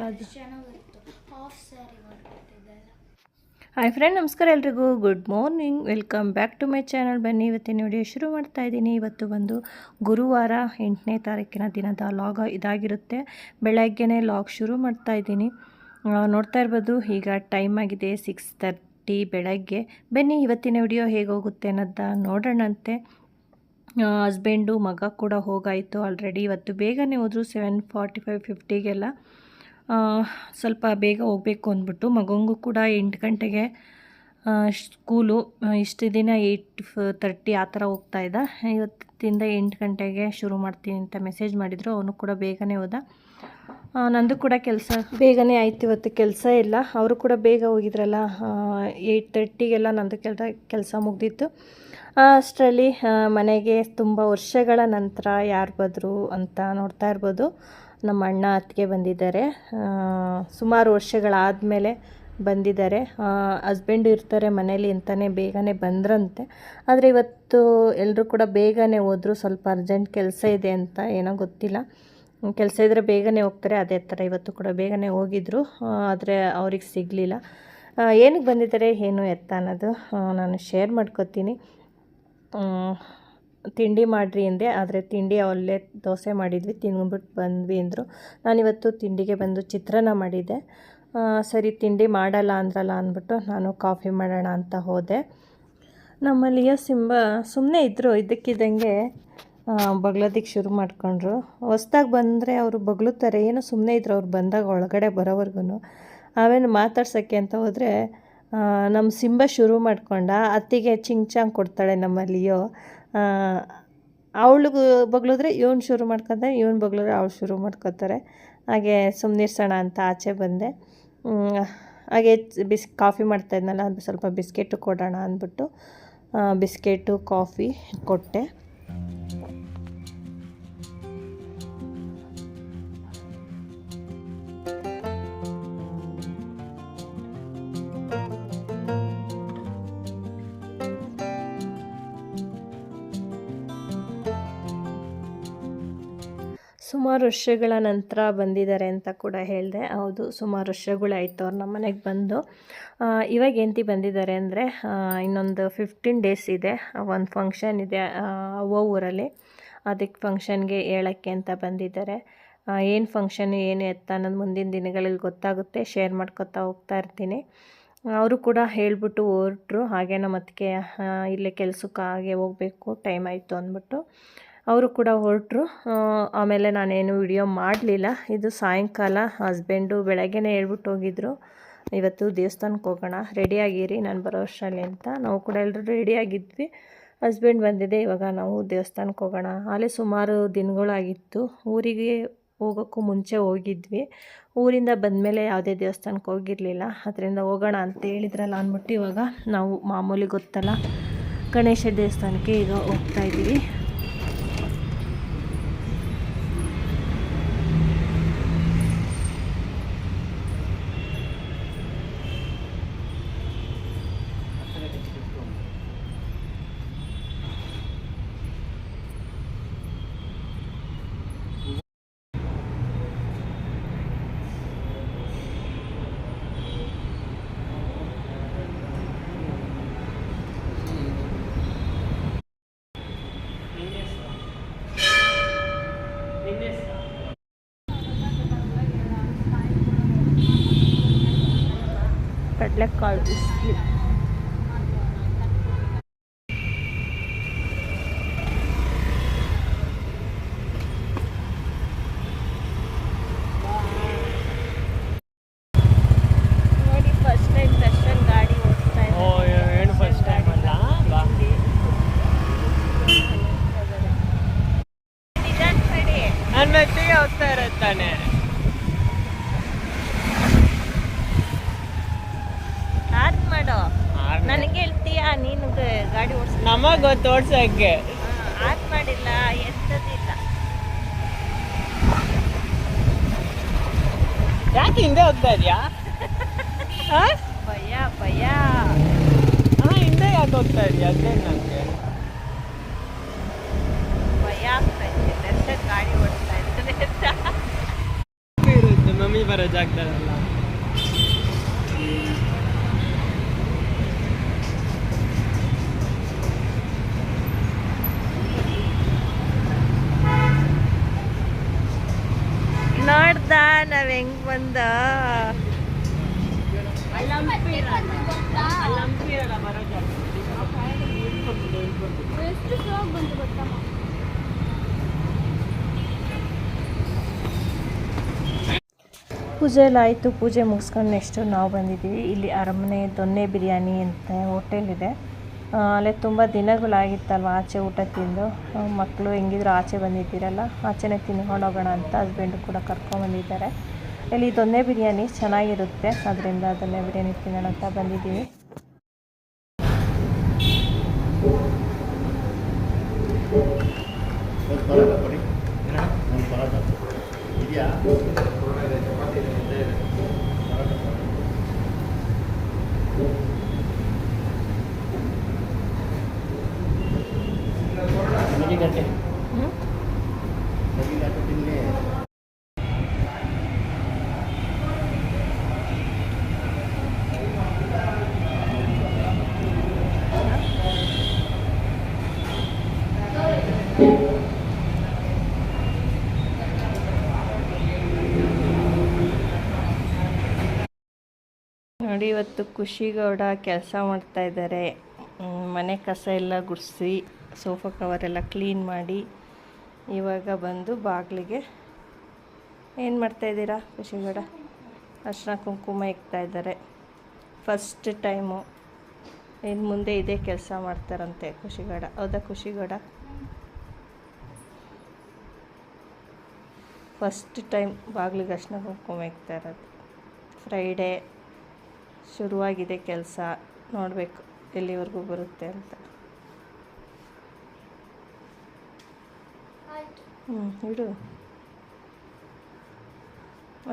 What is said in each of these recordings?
ಅದು ಚೆನ್ನಾಗಿತ್ತು. ಹಾಫ್ ಸ್ಯಾರಿ ಮಾಡ್ಕೊತಿದ್ದಲ್ಲ. ಹಾಯ್ ಫ್ರೆಂಡ್, ನಮಸ್ಕಾರ ಎಲ್ರಿಗೂ. Good morning, welcome back to my channel. ಬನ್ನಿ ಇವತ್ತಿನ ವಿಡಿಯೋ ಶುರು ಮಾಡ್ತಾ ಇದ್ದೀನಿ. ಇವತ್ತು ಬಂದು ಗುರುವಾರ 8ನೇ ತಾರೀಕಿನ ದಿನದ ಲಾಗ್ ಇದಾಗಿರುತ್ತೆ. ಬೆಳಗ್ಗೆನೇ ಲಾಗ್ ಶುರು ಮಾಡ್ತಾ ಇದ್ದೀನಿ. ನೋಡ್ತಾ ಇರ್ಬೋದು, ಈಗ ಟೈಮ್ ಆಗಿದೆ 6:30 ಬೆಳಗ್ಗೆ. ಬನ್ನಿ ಇವತ್ತಿನ ವಿಡಿಯೋ ಹೇಗೆ ಹೋಗುತ್ತೆ ಅನ್ನೋದ ನೋಡೋಣಂತೆ. ಹಸ್ಬೆಂಡು ಮಗ ಕೂಡ ಹೋಗಾಯಿತು ಆಲ್ರೆಡಿ. ಇವತ್ತು ಬೇಗನೆ ಹೋದರು, 7:45 50ಗೆಲ್ಲ. ಸ್ವಲ್ಪ ಬೇಗ ಹೋಗಬೇಕು ಅಂದ್ಬಿಟ್ಟು. ಮಗಂಗೂ ಕೂಡ 8 ಗಂಟೆಗೆ ಸ್ಕೂಲು. ಇಷ್ಟು ದಿನ 8:30 ಆ ಥರ ಹೋಗ್ತಾಯಿದ್ದ. ಇವತ್ತಿಂದ 8 ಗಂಟೆಗೆ ಶುರು ಮಾಡ್ತೀನಿ ಅಂತ ಮೆಸೇಜ್ ಮಾಡಿದರು. ಅವನು ಕೂಡ ಬೇಗನೆ ಹೋದ. ನಂದು ಕೂಡ ಕೆಲಸ ಬೇಗನೆ ಆಯಿತು. ಇವತ್ತು ಕೆಲಸ ಇಲ್ಲ. ಅವರು ಕೂಡ ಬೇಗ ಹೋಗಿದ್ರಲ್ಲ, 8:30ಗೆಲ್ಲ ನಂದು ಕೆಲಸ ಮುಗ್ದಿತ್ತು. ಅಷ್ಟರಲ್ಲಿ ಮನೆಗೆ ತುಂಬ ವರ್ಷಗಳ ನಂತರ ಯಾರು ಬಂದರು ಅಂತ ನೋಡ್ತಾ ಇರ್ಬೋದು. ನಮ್ಮ ಅಣ್ಣ ಅತ್ತಿಗೆ ಬಂದಿದ್ದಾರೆ. ಸುಮಾರು ವರ್ಷಗಳಾದಮೇಲೆ ಬಂದಿದ್ದಾರೆ. ಹಸ್ಬೆಂಡ್ ಇರ್ತಾರೆ ಮನೇಲಿ ಅಂತಲೇ ಬೇಗನೆ ಬಂದ್ರಂತೆ. ಆದರೆ ಇವತ್ತು ಎಲ್ಲರೂ ಕೂಡ ಬೇಗನೆ ಹೋದರು. ಸ್ವಲ್ಪ ಅರ್ಜೆಂಟ್ ಕೆಲಸ ಇದೆ ಅಂತ, ಏನೋ ಗೊತ್ತಿಲ್ಲ. ಕೆಲಸ ಇದ್ದರೆ ಬೇಗನೆ ಹೋಗ್ತಾರೆ. ಅದೇ ಥರ ಇವತ್ತು ಕೂಡ ಬೇಗನೆ ಹೋಗಿದ್ರು. ಆದರೆ ಅವ್ರಿಗೆ ಸಿಗಲಿಲ್ಲ. ಏನಕ್ಕೆ ಬಂದಿದ್ದಾರೆ ಏನು ಎತ್ತ ಅನ್ನೋದು ನಾನು ಶೇರ್ ಮಾಡ್ಕೊತೀನಿ. ತಿಂಡಿ ಮಾಡಿರಿ ಅಂದೆ, ಆದರೆ ತಿಂಡಿ ಅಲ್ಲೇ ದೋಸೆ ಮಾಡಿದ್ವಿ, ತಿಂದ್ಬಿಟ್ಟು ಬಂದ್ವಿ ಅಂದರು. ನಾನಿವತ್ತು ತಿಂಡಿಗೆ ಬಂದು ಚಿತ್ರಾನ್ನ ಮಾಡಿದ್ದೆ. ಸರಿ ತಿಂಡಿ ಮಾಡಲ್ಲ ಅಂದ್ರಲ್ಲ ಅಂದ್ಬಿಟ್ಟು ನಾನು ಕಾಫಿ ಮಾಡೋಣ ಅಂತ ಹೋದೆ. ನಮ್ಮಲ್ಲಿಯ ಸುಮ್ಮನೆ ಇದ್ದರು. ಇದ್ದಕ್ಕಿದ್ದಂಗೆ ಬಗ್ಲೋದಕ್ಕೆ ಶುರು ಮಾಡ್ಕೊಂಡ್ರು. ಹೊಸ್ದಾಗಿ ಬಂದರೆ ಅವರು ಬಗ್ಲುತ್ತಾರೆ. ಏನೋ ಸುಮ್ಮನೆ ಇದ್ರು ಅವ್ರು ಬಂದಾಗ ಒಳಗಡೆ ಬರೋವರೆಗೂ. ಆಮೇಲೆ ಮಾತಾಡ್ಸೋಕ್ಕೆ ಅಂತ ಹೋದರೆ ನಮ್ಮ ಸಿಂಬ ಶುರು ಮಾಡ್ಕೊಂಡ. ಅತ್ತಿಗೆ ಚಿಂಗ್ ಕೊಡ್ತಾಳೆ ನಮ್ಮಲ್ಲಿಯೋ. ಅವಳಿಗೂ ಬಗ್ಲಿದ್ರೆ ಇವನು ಶುರು ಮಾಡ್ಕೊತಾರೆ, ಇವನು ಬಗ್ಲಿದ್ರೆ ಅವಳು ಶುರು ಮಾಡ್ಕೊತಾರೆ. ಹಾಗೆ ಸುಮ್ಮನಿರ್ಸೋಣ ಅಂತ ಆಚೆ ಬಂದೆ. ಹಾಗೆ ಕಾಫಿ ಮಾಡ್ತಾಯಿದ್ನಲ್ಲ, ಅದು ಸ್ವಲ್ಪ ಬಿಸ್ಕೆಟು ಕೊಡೋಣ ಅಂದ್ಬಿಟ್ಟು ಬಿಸ್ಕೆಟು ಕಾಫಿ ಕೊಟ್ಟೆ. ಸುಮಾರು ವರ್ಷಗಳ ನಂತರ ಬಂದಿದ್ದಾರೆ ಅಂತ ಕೂಡ ಹೇಳಿದೆ. ಹೌದು, ಸುಮಾರು ವರ್ಷಗಳಾಯಿತು ಅವ್ರು ನಮ್ಮ ಮನೆಗೆ ಬಂದು. ಇವಾಗ ಎಂತಿ ಬಂದಿದ್ದಾರೆ ಅಂದರೆ, ಇನ್ನೊಂದು 15 ಡೇಸ್ ಇದೆ, ಒಂದು ಫಂಕ್ಷನ್ ಇದೆ ಅವ್ವ ಊರಲ್ಲಿ. ಅದಕ್ಕೆ ಫಂಕ್ಷನ್ಗೆ ಹೇಳೋಕ್ಕೆ ಅಂತ ಬಂದಿದ್ದಾರೆ. ಏನು ಫಂಕ್ಷನ್ ಏನು ಎತ್ತ ಅನ್ನೋದು ಮುಂದಿನ ದಿನಗಳಲ್ಲಿ ಗೊತ್ತಾಗುತ್ತೆ. ಶೇರ್ ಮಾಡ್ಕೊತಾ ಹೋಗ್ತಾ ಇರ್ತೀನಿ. ಅವರು ಕೂಡ ಹೇಳಿಬಿಟ್ಟು ಹೊರಟ್ರು. ಹಾಗೆ ನಮ್ಮ ಅದಕ್ಕೆ ಇಲ್ಲೇ ಕೆಲಸಕ್ಕೆ ಹಾಗೆ ಹೋಗಬೇಕು, ಟೈಮ್ ಆಯಿತು ಅಂದ್ಬಿಟ್ಟು ಅವರು ಕೂಡ ಹೊರಟರು. ಆಮೇಲೆ ನಾನೇನು ವಿಡಿಯೋ ಮಾಡಲಿಲ್ಲ. ಇದು ಸಾಯಂಕಾಲ. ಹಸ್ಬೆಂಡು ಬೆಳಗ್ಗೆನೇ ಹೇಳ್ಬಿಟ್ಟು ಹೋಗಿದ್ರು, ಇವತ್ತು ದೇವಸ್ಥಾನಕ್ಕೆ ಹೋಗೋಣ, ರೆಡಿಯಾಗಿರಿ ನಾನು ಬರೋ ಅಷ್ಟರಲ್ಲಿ ಅಂತ. ನಾವು ಕೂಡ ಎಲ್ಲರೂ ರೆಡಿಯಾಗಿದ್ವಿ. ಹಸ್ಬೆಂಡ್ ಬಂದಿದೆ, ಇವಾಗ ನಾವು ದೇವಸ್ಥಾನಕ್ಕೆ ಹೋಗೋಣ. ಅಲ್ಲೇ ಸುಮಾರು ದಿನಗಳಾಗಿತ್ತು. ಊರಿಗೆ ಹೋಗೋಕ್ಕೂ ಮುಂಚೆ ಹೋಗಿದ್ವಿ. ಊರಿಂದ ಬಂದಮೇಲೆ ಯಾವುದೇ ದೇವಸ್ಥಾನಕ್ಕೆ ಹೋಗಿರಲಿಲ್ಲ. ಅದರಿಂದ ಹೋಗೋಣ ಅಂತ ಹೇಳಿದ್ರಲ್ಲ ಅಂದ್ಬಿಟ್ಟು ಇವಾಗ ನಾವು ಮಾಮೂಲಿ ಗೊತ್ತಲ್ಲ, ಗಣೇಶ ದೇವಸ್ಥಾನಕ್ಕೆ ಈಗ ಹೋಗ್ತಾಯಿದ್ದೀವಿ. ಕಡಲೆಕಾಳು ಬಿಸಿಲು. ನೋಡಿ, ಫಸ್ಟ್ ಟೈಮ್ ದರ್ಶನ್ ಗಾಡಿ ಓಡಿಸ್ತಾ ಇದ್ದಾರೆ. ಫಸ್ಟ್ ಟೈಮ್ ಅಲ್ಲ, ನನ್ನ ಮೆತ್ತಿಗೆ ಹೋಗ್ತಾ ಇರುತ್ತಾನೆ. ನನಗೆ ಹೇಳ್ತೀಯಾ ನೀನು ಗಾಡಿ ಓಡಿಸ್? ನಮಗೆ ಗೊತ್ತು ಓಡ್ಸೋಕ್ಕೆ. ಆತ್ ಮಾಡಿಲ್ಲ, ಎಂಥದಿಲ್ಲ. ಯಾಕೆ ಹಿಂದೆ ಹೋಗ್ತಾ ಇದೆಯಾ? ಭಯ ಭಯ. ಹಿಂದೆ ಯಾಕೆ ಹೋಗ್ತಾ ಇದೆಯಾ? ಅದೇ ನನಗೆ ಭಯ ಆಗ್ತಾ ಇದೆ. ದರ್ಶನ್ ಗಾಡಿ ಓಡಿಸ್ತಾ ಇದ್ದಾರೆ ಅಂತ. ಮಮ್ಮಿ ಬರೋ ಜಾಗದಲ್ಲ. ನೋಡ್ದ ನಾವ್ ಹೆಂಗ್ ಬಂದ ಎಷ್ಟು ಸ್ಲೋ ಬಂತು ಗೊತ್ತಮ್ಮ. ಪೂಜೆ ಎಲ್ಲ ಆಯಿತು. ಪೂಜೆ ಮುಗಿಸ್ಕೊಂಡು ನೆಕ್ಸ್ಟು ನಾವು ಬಂದಿದ್ದೀವಿ. ಇಲ್ಲಿ ಅರಮನೆ ದೊನ್ನೆ ಬಿರಿಯಾನಿ ಅಂತ ಹೋಟೆಲ್ ಇದೆ. ಅಲ್ಲೇ ತುಂಬ ದಿನಗಳಾಗಿತ್ತಲ್ವ ಆಚೆ ಊಟ ತಿಂದು. ಮಕ್ಕಳು ಹೆಂಗಿದ್ರು ಆಚೆ ಬಂದಿದ್ದೀರಲ್ಲ, ಆಚೆನೇ ತಿನ್ಕೊಂಡು ಹೋಗೋಣ ಅಂತ ಹಸ್ಬೆಂಡು ಕೂಡ ಕರ್ಕೊಂಬಂದಿದ್ದಾರೆ. ಇಲ್ಲಿ ದೊನ್ನೆ ಬಿರಿಯಾನಿ ಚೆನ್ನಾಗಿರುತ್ತೆ, ಅದರಿಂದ ದೊನ್ನೆ ಬಿರಿಯಾನಿ ತಿನ್ನೋಣ ಅಂತ ಬಂದಿದ್ದೀವಿ. ನೋಡಿ, ಇವತ್ತು ಖುಷಿಗೌಡ ಕೆಲಸ ಮಾಡ್ತಾ ಇದ್ದಾರೆ. ಮನೆ ಕಸ ಎಲ್ಲ ಗುಡಿಸಿ ಸೋಫಾ ಕವರೆಲ್ಲ ಕ್ಲೀನ್ ಮಾಡಿ ಇವಾಗ ಬಂದು ಬಾಗಿಲಿಗೆ ಏನು ಮಾಡ್ತಾಯಿದ್ದೀರಾ ಖುಷಿಗೌಡ? ಅರ್ಶಿನ ಕುಂಕುಮ ಇಕ್ತಾ ಇದ್ದಾರೆ. First time. ಇನ್ನು ಮುಂದೆ ಇದೇ ಕೆಲಸ ಮಾಡ್ತಾರಂತೆ ಖುಷಿಗೌಡ. ಹೌದಾ ಖುಷಿಗೌಡ? ಫಸ್ಟ್ ಟೈಮ್ ಬಾಗಿಲಿಗೆ ಅರ್ಶಿನ ಕುಂಕುಮ ಇಕ್ತಾ ಇರೋದು. ಫ್ರೈಡೇ ಶುರುವಾಗಿದೆ ಕೆಲಸ. ನೋಡಬೇಕು ಎಲ್ಲಿವರೆಗೂ ಬರುತ್ತೆ ಅಂತ. ಇಡು,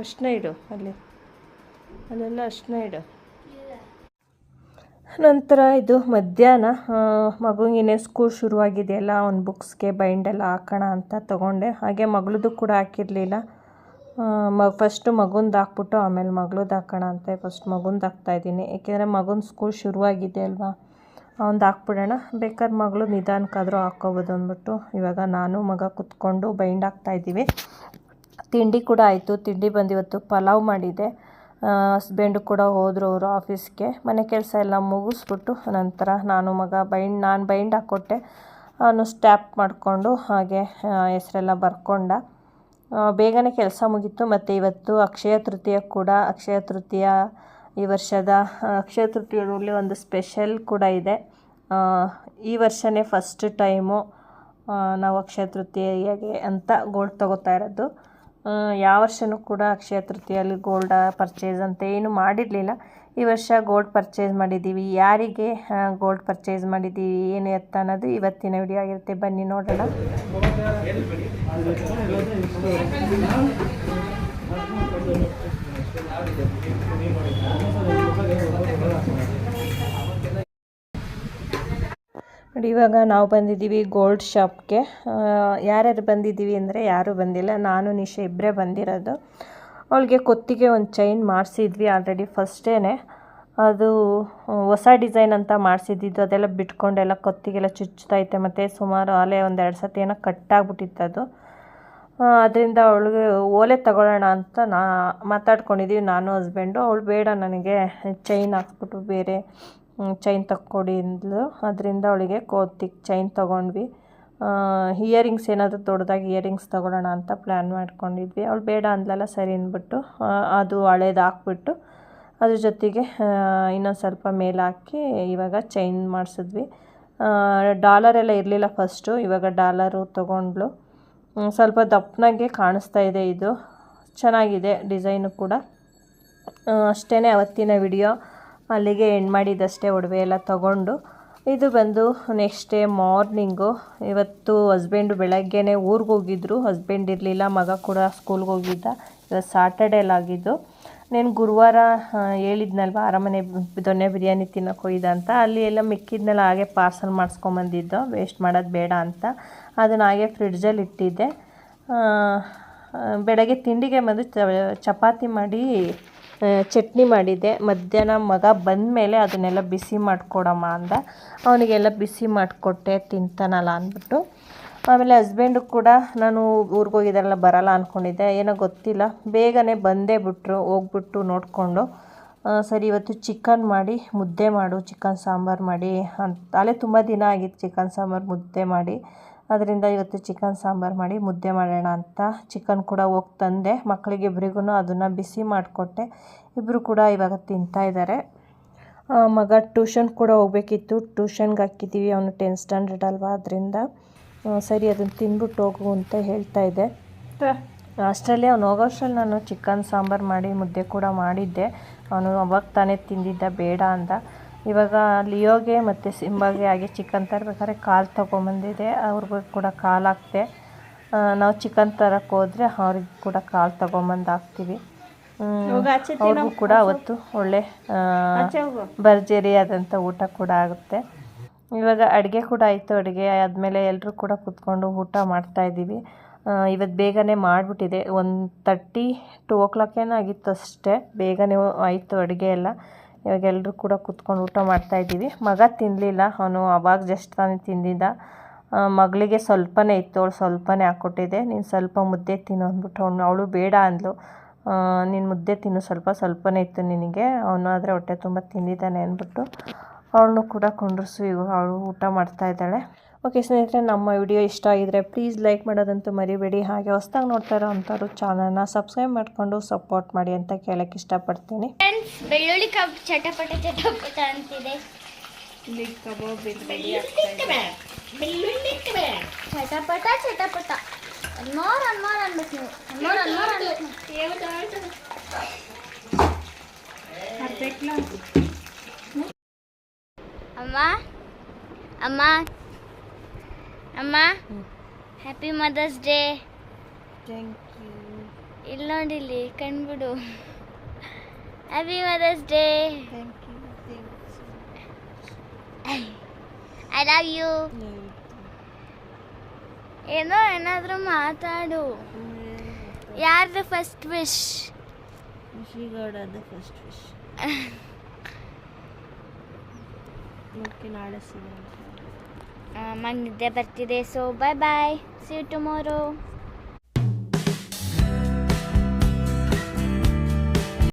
ಅರ್ಶಿನ ಇಡು, ಅಲ್ಲೆಲ್ಲ ಅರ್ಶಿನ ಇಡು. ನಂತರ ಇದು ಮಧ್ಯಾಹ್ನ ಮಗುವಿಗೆ ಸ್ಕೂಲ್ ಶುರುವಾಗಿದೆಯಲ್ಲ, ಅವ್ನ ಬುಕ್ಸ್ಗೆ ಬೈಂಡೆಲ್ಲ ಹಾಕೋಣ ಅಂತ ತೊಗೊಂಡೆ. ಹಾಗೆ ಮಗಳದು ಕೂಡ ಹಾಕಿರಲಿಲ್ಲ. ಫಸ್ಟು ಮಗುಂದು ಹಾಕ್ಬಿಟ್ಟು ಆಮೇಲೆ ಮಗಳದ್ದು ಹಾಕೋಣ ಅಂತ ಫಸ್ಟ್ ಮಗುಂದು ಹಾಕ್ತಾಯಿದ್ದೀನಿ. ಏಕೆಂದರೆ ಮಗುನ ಸ್ಕೂಲ್ ಶುರುವಾಗಿದೆ ಅಲ್ವಾ, ಅವ್ನು ಹಾಕ್ಬಿಡೋಣ, ಬೇಕಾದ್ರೆ ಮಗಳು ನಿಧಾನಕ್ಕಾದರೂ ಹಾಕ್ಕೋಬೋದು ಅಂದ್ಬಿಟ್ಟು ಇವಾಗ ನಾನು ಮಗ ಕುತ್ಕೊಂಡು ಬೈಂಡ್ ಹಾಕ್ತಾಯಿದ್ದೀವಿ. ತಿಂಡಿ ಕೂಡ ಆಯಿತು. ತಿಂಡಿ ಬಂದು ಇವತ್ತು ಪಲಾವ್ ಮಾಡಿದ್ದೆ. ಹಸ್ಬೆಂಡು ಕೂಡ ಹೋದರು ಅವರು ಆಫೀಸ್ಗೆ. ಮನೆ ಕೆಲಸ ಎಲ್ಲ ಮುಗಿಸ್ಬಿಟ್ಟು ನಂತರ ನಾನು ಬೈಂಡ್ ಹಾಕ್ಕೊಟ್ಟೆ. ಅವನು ಸ್ಟ್ಯಾಪ್ ಮಾಡಿಕೊಂಡು ಹಾಗೆ ಹೆಸರೆಲ್ಲ ಬರ್ಕೊಂಡ. ಬೇಗನೆ ಕೆಲಸ ಮುಗೀತು. ಮತ್ತು ಇವತ್ತು ಅಕ್ಷಯ ತೃತೀಯ ಕೂಡ. ಅಕ್ಷಯ ತೃತೀಯ ಈ ವರ್ಷದ ಅಕ್ಷಯ ತೃತೀಯದಲ್ಲಿ ಒಂದು ಸ್ಪೆಷಲ್ ಕೂಡ ಇದೆ. ಈ ವರ್ಷವೇ ಫಸ್ಟ್ ಟೈಮು ನಾವು ಅಕ್ಷಯ ತೃತೀಯಗೆ ಅಂತ ಗೋಲ್ಡ್ ತೊಗೋತಾ ಇರೋದು. ಯಾವ ವರ್ಷವೂ ಕೂಡ ಅಕ್ಷಯ ತೃತೀಯಲ್ಲಿ ಗೋಲ್ಡ್ ಪರ್ಚೇಸ್ ಅಂತ ಏನು ಮಾಡಿರಲಿಲ್ಲ. ಈ ವರ್ಷ ಗೋಲ್ಡ್ ಪರ್ಚೇಸ್ ಮಾಡಿದ್ದೀವಿ. ಯಾರಿಗೆ ಗೋಲ್ಡ್ ಪರ್ಚೇಸ್ ಮಾಡಿದ್ದೀವಿ ಏನು ಎತ್ತ ಅನ್ನೋದು ಇವತ್ತಿನ ವಿಡಿಯೋ ಆಗಿರುತ್ತೆ. ಬನ್ನಿ ನೋಡೋಣ. ನೋಡಿ, ಇವಾಗ ನಾವು ಬಂದಿದ್ದೀವಿ ಗೋಲ್ಡ್ ಶಾಪ್ಗೆ. ಯಾರ್ಯಾರು ಬಂದಿದ್ದೀವಿ ಅಂದರೆ ಯಾರೂ ಬಂದಿಲ್ಲ, ನಾನು ನಿಶಾ ಇಬ್ಬರೇ ಬಂದಿರೋದು. ಅವಳಿಗೆ ಕೊತ್ತಿಗೆ ಒಂದು ಚೈನ್ ಮಾಡಿಸಿದ್ವಿ ಆಲ್ರೆಡಿ ಫಸ್ಟೇ. ಅದು ಹೊಸ ಡಿಸೈನ್ ಅಂತ ಮಾಡಿಸಿದ್ದು, ಅದೆಲ್ಲ ಬಿಟ್ಕೊಂಡೆಲ್ಲ ಕೊತ್ತಿಗೆಲ್ಲ ಚುಚ್ತೈತೆ. ಮತ್ತು ಸುಮಾರು ಅಲ್ಲೇ ಒಂದು 2 ಸತಿ ಏನೋ ಕಟ್ಟಾಗ್ಬಿಟ್ಟಿತ್ತು ಅದು. ಅದರಿಂದ ಅವಳಿಗೆ ಓಲೆ ತಗೊಳ್ಳೋಣ ಅಂತ ಮಾತಾಡ್ಕೊಂಡಿದ್ದೀವಿ ನಾನು ಹಸ್ಬೆಂಡು. ಅವಳು ಬೇಡ, ನನಗೆ ಚೈನ್ ಹಾಕ್ಬಿಟ್ಟು ಬೇರೆ ಚೈನ್ ತಕ್ಕೊಡಿ ಅಂದ್ಲು. ಅದರಿಂದ ಅವಳಿಗೆ ಚೈನ್ ತೊಗೊಂಡ್ವಿ. ಇಯರಿಂಗ್ಸ್ ಏನಾದರೂ ದೊಡ್ಡದಾಗಿ ಇಯರಿಂಗ್ಸ್ ತೊಗೊಳ್ಳೋಣ ಅಂತ ಪ್ಲ್ಯಾನ್ ಮಾಡ್ಕೊಂಡಿದ್ವಿ. ಅವಳು ಬೇಡ ಅಂದ್ಲಲ್ಲ, ಸರಿ ಅಂದ್ಬಿಟ್ಟು ಅದು ಹಳೇದು ಹಾಕ್ಬಿಟ್ಟು ಅದ್ರ ಜೊತೆಗೆ ಇನ್ನೊಂದು ಸ್ವಲ್ಪ ಮೇಲೆ ಹಾಕಿ ಇವಾಗ ಚೈನ್ ಮಾಡಿಸಿದ್ವಿ. ಡಾಲರೆಲ್ಲ ಇರಲಿಲ್ಲ ಫಸ್ಟು, ಇವಾಗ ಡಾಲರು ತೊಗೊಂಡ್ಳು. ಸ್ವಲ್ಪ ದಪ್ಪನಾಗೆ ಕಾಣಿಸ್ತಾ ಇದೆ. ಇದು ಚೆನ್ನಾಗಿದೆ ಡಿಸೈನು ಕೂಡ. ಅಷ್ಟೇ ಅವತ್ತಿನ ವಿಡಿಯೋ. ಅಲ್ಲಿಗೆ ಎಂಡ್ ಮಾಡಿದ್ದಷ್ಟೇ ಒಡವೆ ಎಲ್ಲ ತೊಗೊಂಡು. ಇದು ಬಂದು ನೆಕ್ಸ್ಟ್ ಡೇ ಮಾರ್ನಿಂಗು. ಇವತ್ತು ಹಸ್ಬೆಂಡು ಬೆಳಗ್ಗೆನೇ ಊರಿಗೆ ಹೋಗಿದ್ದರು. ಹಸ್ಬೆಂಡ್ ಇರಲಿಲ್ಲ, ಮಗ ಕೂಡ ಸ್ಕೂಲ್ಗೆ ಹೋಗಿದ್ದ. ಇವತ್ತು ಸಾಟರ್ಡೇಲಾಗಿದ್ದು. నేను ಗುರುವಾರ ಹೇಳಿದ್ನಲ್ವ ಅರಮನೆ ದೊನ್ನೆ ಬಿರಿಯಾನಿ ತಿನ್ನೋಕೆ ಹೋಗಿದ್ದ ಅಂತ. ಅಲ್ಲಿ ಎಲ್ಲ ಮಿಕ್ಕಿದ್ನೆಲ್ಲ ಹಾಗೆ ಪಾರ್ಸಲ್ ಮಾಡಿಸ್ಕೊಂಬಂದಿದ್ದು, ವೇಸ್ಟ್ ಮಾಡೋದು ಬೇಡ ಅಂತ. ಅದನ್ನು ಹಾಗೆ ಫ್ರಿಡ್ಜಲ್ಲಿ ಇಟ್ಟಿದ್ದೆ. ಬೆಳಗ್ಗೆ ತಿಂಡಿಗೆ ಬಂದು ಚಪಾತಿ ಮಾಡಿ ಚಟ್ನಿ ಮಾಡಿದ್ದೆ. ಮಧ್ಯಾಹ್ನ ಮಗ ಬಂದ ಮೇಲೆ ಅದನ್ನೆಲ್ಲ ಬಿಸಿ ಮಾಡಿಕೊಡಮ್ಮ ಅಂದ. ಅವನಿಗೆಲ್ಲ ಬಿಸಿ ಮಾಡಿಕೊಟ್ಟೆ, ತಿಂತಾನಲ್ಲ ಅಂದ್ಬಿಟ್ಟು. ಆಮೇಲೆ ಹಸ್ಬೆಂಡು ಕೂಡ ನಾನು ಊರಿಗೆ ಹೋಗಿದ್ದಾರಲ್ಲ ಬರಲ್ಲ ಅಂದ್ಕೊಂಡಿದ್ದೆ, ಏನೋ ಗೊತ್ತಿಲ್ಲ ಬೇಗನೆ ಬಂದೇ ಬಿಟ್ಟರು, ಹೋಗ್ಬಿಟ್ಟು ನೋಡಿಕೊಂಡು. ಸರಿ ಇವತ್ತು ಚಿಕನ್ ಮಾಡಿ ಮುದ್ದೆ ಮಾಡು, ಚಿಕನ್ ಸಾಂಬಾರು ಮಾಡಿ ಅಂತ. ಅಲ್ಲೇ ತುಂಬ ದಿನ ಆಗಿತ್ತು ಚಿಕನ್ ಸಾಂಬಾರು ಮುದ್ದೆ ಮಾಡಿ, ಅದರಿಂದ ಇವತ್ತು ಚಿಕನ್ ಸಾಂಬಾರು ಮಾಡಿ ಮುದ್ದೆ ಮಾಡೋಣ ಅಂತ ಚಿಕನ್ ಕೂಡ ಹೋಗಿ ತಂದೆ. ಮಕ್ಕಳಿಗೆ ಇಬ್ಬರಿಗೂ ಅದನ್ನು ಬಿಸಿ ಮಾಡಿಕೊಟ್ಟೆ. ಇಬ್ಬರು ಕೂಡ ಇವಾಗ ತಿಂತಾಯಿದ್ದಾರೆ. ಮಗ ಟ್ಯೂಷನ್ ಕೂಡ ಹೋಗಬೇಕಿತ್ತು, ಟ್ಯೂಷನ್ಗೆ ಹಾಕಿದ್ದೀವಿ. ಅವನು 10th ಸ್ಟ್ಯಾಂಡರ್ಡ್ ಅಲ್ವಾ, ಅದರಿಂದ ಸರಿ ಅದನ್ನು ತಿಂದ್ಬಿಟ್ಟು ಹೋಗು ಅಂತ ಹೇಳ್ತಾ ಇದ್ದೆ. ಅಷ್ಟರಲ್ಲಿ ಅವ್ನು ಹೋಗೋಷ್ಟರಲ್ಲಿ ನಾನು ಚಿಕನ್ ಸಾಂಬಾರು ಮಾಡಿ ಮುದ್ದೆ ಕೂಡ ಮಾಡಿದ್ದೆ. ಅವನು ಅವಾಗ ತಾನೇ ತಿಂದಿದ್ದ, ಬೇಡ ಅಂದ. ಇವಾಗ ಲಿಯೋಗೆ ಮತ್ತು ಸಿಂಬಾಗೆ ಹಾಗೆ ಚಿಕನ್ ತರಬೇಕಾದ್ರೆ ಕಾಲು ತೊಗೊಂಬಂದಿದೆ, ಅವ್ರಿಗೂ ಕೂಡ ಕಾಲು ಹಾಕ್ತೆ. ನಾವು ಚಿಕನ್ ತರಕ್ಕೆ ಹೋದರೆ ಅವ್ರಿಗೆ ಕೂಡ ಕಾಲು ತೊಗೊಂಬಂದು ಹಾಕ್ತೀವಿ. ಅವ್ರಿಗೂ ಕೂಡ ಅವತ್ತು ಒಳ್ಳೆ ಭರ್ಜರಿ ಆದಂಥ ಊಟ ಕೂಡ ಆಗುತ್ತೆ. ಇವಾಗ ಅಡುಗೆ ಕೂಡ ಆಯಿತು. ಅಡುಗೆ ಆದಮೇಲೆ ಎಲ್ಲರೂ ಕೂಡ ಕೂತ್ಕೊಂಡು ಊಟ ಮಾಡ್ತಾಯಿದ್ದೀವಿ. ಇವತ್ತು ಬೇಗನೆ ಮಾಡಿಬಿಟ್ಟಿದೆ, 1:30 2 o'clock ಏನೋ ಆಗಿತ್ತು ಅಷ್ಟೇ, ಬೇಗನೆ ಆಯಿತು ಅಡುಗೆ ಎಲ್ಲ. ಇವಾಗ ಎಲ್ಲರೂ ಕೂಡ ಕೂತ್ಕೊಂಡು ಊಟ ಮಾಡ್ತಾಯಿದ್ದೀವಿ. ಮಗ ತಿನ್ನಲಿಲ್ಲ, ಅವನು ಅವಾಗ ಜಸ್ಟ್ ತಾನೇ ತಿಂದಿದ್ದ. ಮಗಳಿಗೆ ಸ್ವಲ್ಪನೇ ಇತ್ತು, ಅವಳು ಸ್ವಲ್ಪನೇ ಹಾಕ್ಕೊಟ್ಟಿದ್ದೆ. ನೀನು ಸ್ವಲ್ಪ ಮುದ್ದೆ ತಿನ್ನು ಅಂದ್ಬಿಟ್ಟು ಅವಳು ಬೇಡ ಅಂದಳು. ನೀನು ಮುದ್ದೆ ತಿನ್ನು, ಸ್ವಲ್ಪನೇ ಇತ್ತು ನಿನಗೆ, ಅವನು ಆದರೆ ಹೊಟ್ಟೆ ತುಂಬ ತಿಂದಿದ್ದಾನೆ ಅಂದ್ಬಿಟ್ಟು ಅವಳನ್ನು ಕೂಡ ಕೊಂಡ್ರಿಸು. ಇವಾಗ ಅವಳು ಊಟ ಮಾಡ್ತಾಯಿದ್ದಾಳೆ. ಓಕೆ ಸ್ನೇಹಿತರೆ, ನಮ್ಮ ವಿಡಿಯೋ ಇಷ್ಟ ಆಗಿದರೆ ಪ್ಲೀಸ್ ಲೈಕ್ ಮಾಡೋದಂತೂ ಮರಿಬೇಡಿ. ಹಾಗೆ ಹೊಸ್ದಾಗಿ ನೋಡ್ತಾ ಇರೋ ಅಂಥವ್ರು ಚಾನಲ್ನ ಸಬ್ಸ್ಕ್ರೈಬ್ ಮಾಡಿಕೊಂಡು ಸಪೋರ್ಟ್ ಮಾಡಿ ಅಂತ ಕೇಳೋಕ್ಕೆ ಇಷ್ಟಪಡ್ತೀನಿ. ಫ್ರೆಂಡ್ಸ್, ಬೆಳ್ಳುಳ್ಳಿ ಚಟಪಟ ಅಂತಿದೆ. ಚಟಪಟ ಅನ್ನೋರ್ ಅನ್ಬೇಕು ನೀವು, ಅನ್ನೋರ್ ಅನ್ಬೇಕು. ಅಮ್ಮ ಅಮ್ಮ ಅಮ್ಮ, happy mother's day. Thank you. ಇಲ್ಲಿ ನೋಡಿಲ್ಲಿ ಕಣ್ಬಿಡು. Happy mother's day. Thank you. I love you. ಏನಾದರೂ ಮಾತಾಡು. ಯಾರ್ದು ಫಸ್ಟ್ ವಿಶ್? ಶ್ರೀಗೌಡದ ಫಸ್ಟ್ ವಿಶ್. ಓಕೆ, ನಾಳೆ ಸಿಗೋಣ. ನಿದ್ದೆ ಬರ್ತಿದೆ. So bye bye, see you tomorrow.